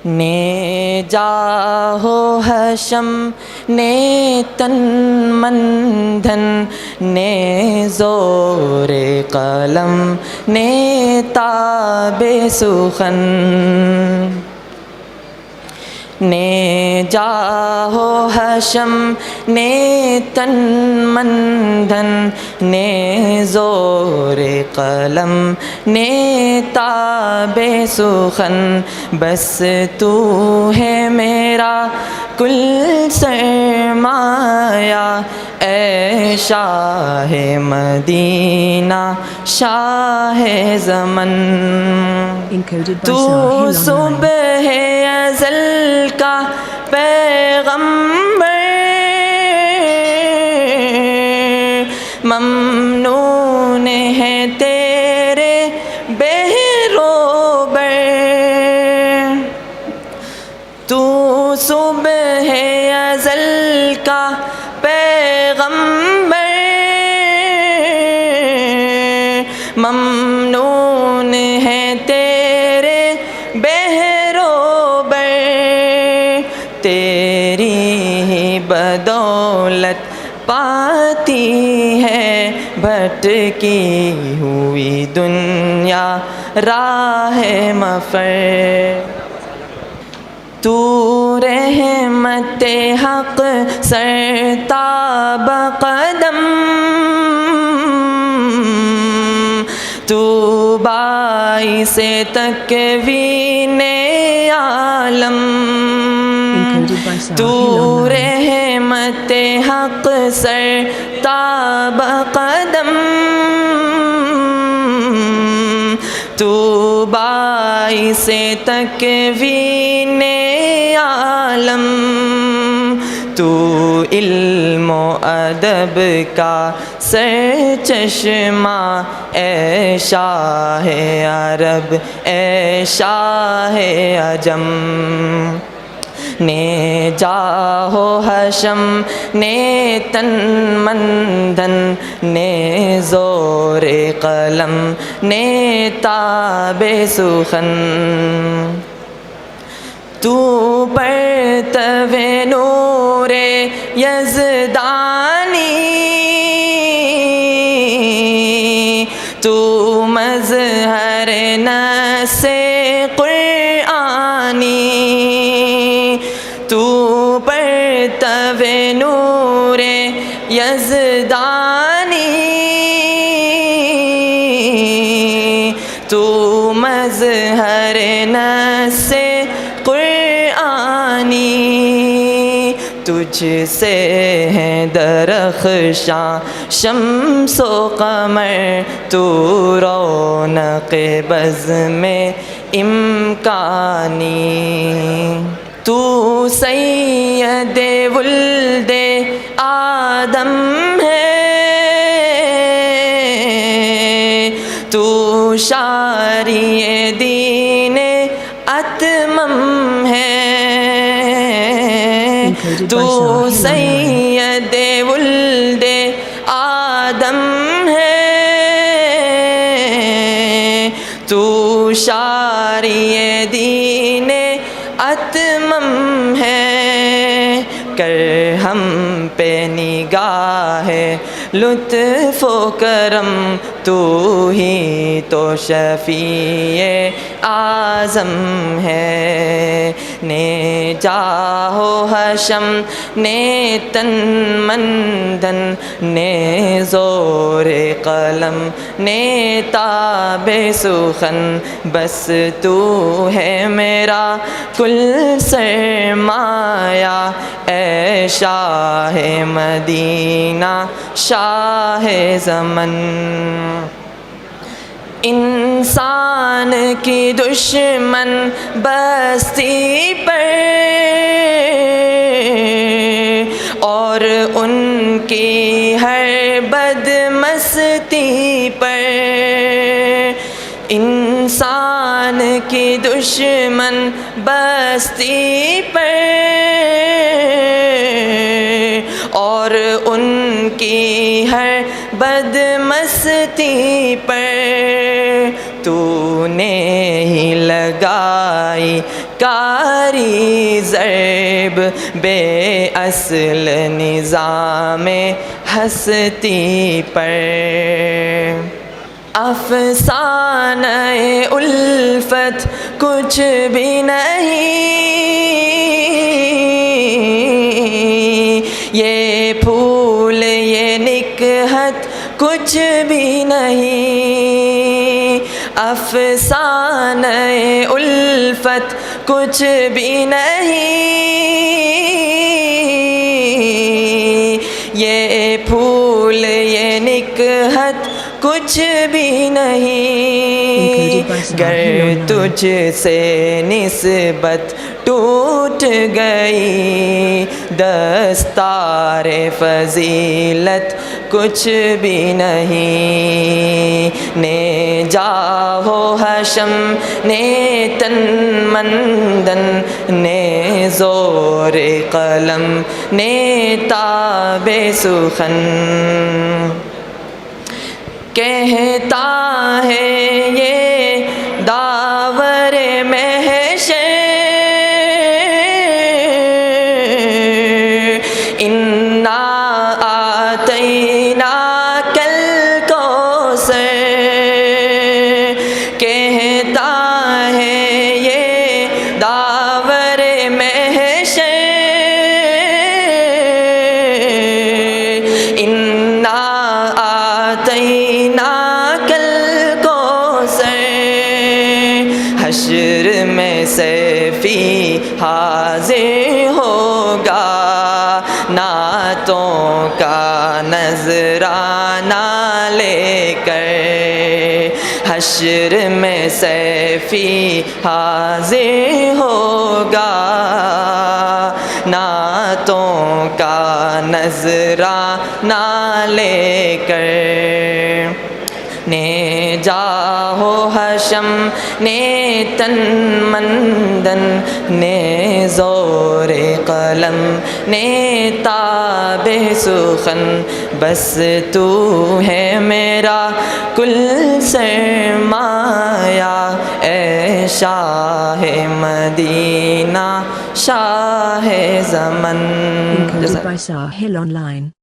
نے جاہو حشم نے تن من دھن نے زور قلم نے تاب سخن نے جاہو حشم نے تن من دھن نے زور قلم نے تاب سخن بس تو ہے میرا کل سرمایہ اے شاہ مدینہ شاہ زمن Encoded by تو Sahil Online. صبح ازل کا پیغمبر ممنون ہے تیرے بہروبر تو صبح ازل کا پیغمبر ممنون ہے تیرے بہروبر تیری ہی بدولت پاتی ہے بھٹکی ہوئی دنیا راہ مفر تو رحمت حق سرتاب قدم تو باعث تکوین عالم Encoded by Sahil تو Online. رحمت حق سرتاب قدم تو باعث تکوین عالم تو علم و ادب کا سرچشمہ اے شاہ عرب اے شاہ عجم نے جاہو حشم نے تن من دھن نے زور قلم نے تاب سخن تو پرتو نور یزدانی تو مظہر نص قرآنی تو پرتو نور یزدانی تو مظہر نص قرآنی تجھ سے ہے درخشاں شمس و قمر تو رونق بزم امکانی تو سید ولد آدم ہے تو شاری دین اتمم ہے تو سید ولد آدم ہے تو شاری دین اتمم ہے کر ہم پہ نگاہ لطف و کرم تو ہی تو شفیع اعظم ہے نے جاہو حشم نے تن من دھن نے زور قلم نے تاب سخن بس تو ہے میرا کل سرمایہ اے شاہ مدینہ شاہ زمن انسان کی دشمن بستی پر اور ان کی ہر بد مستی پر انسان کی دشمن بستی پر اور ان کی ہر بد مستی پر تو نے ہی لگائی کاری ضرب بے اصل نظام ہستی پر افسانہ الفت کچھ بھی نہیں، یہ پھول یہ نکہت کچھ بھی نہیں، افسانہ الفت کچھ بھی نہیں، یہ پھول یہ نکہت کچھ بھی نہیں، گر تجھ سے نسبت ٹوٹ گئی دستار فضیلت کچھ بھی نہیں، نے جاہو حشم نے تن مندن نے زور قلم نے تاب سخن، کہتا ہے یہ داور محشر انا آتینا کل کوثر، کہتا ہے یہ داور محشر انا آتینا کل کوثر، حشر میں سیفی حاضر ہوگا نعتوں کا نذرانہ لے کر، حشر میں سیفی حاضر ہوگا نعتوں کا نذرانہ لے کر، نے جاہو حشم نے تن مندن نے زور قلم نے تاب سخن، بس تو ہے میرا کل سرمایہ اے شاہ مدینہ شاہ زمن۔ Encoded by Sahil Online.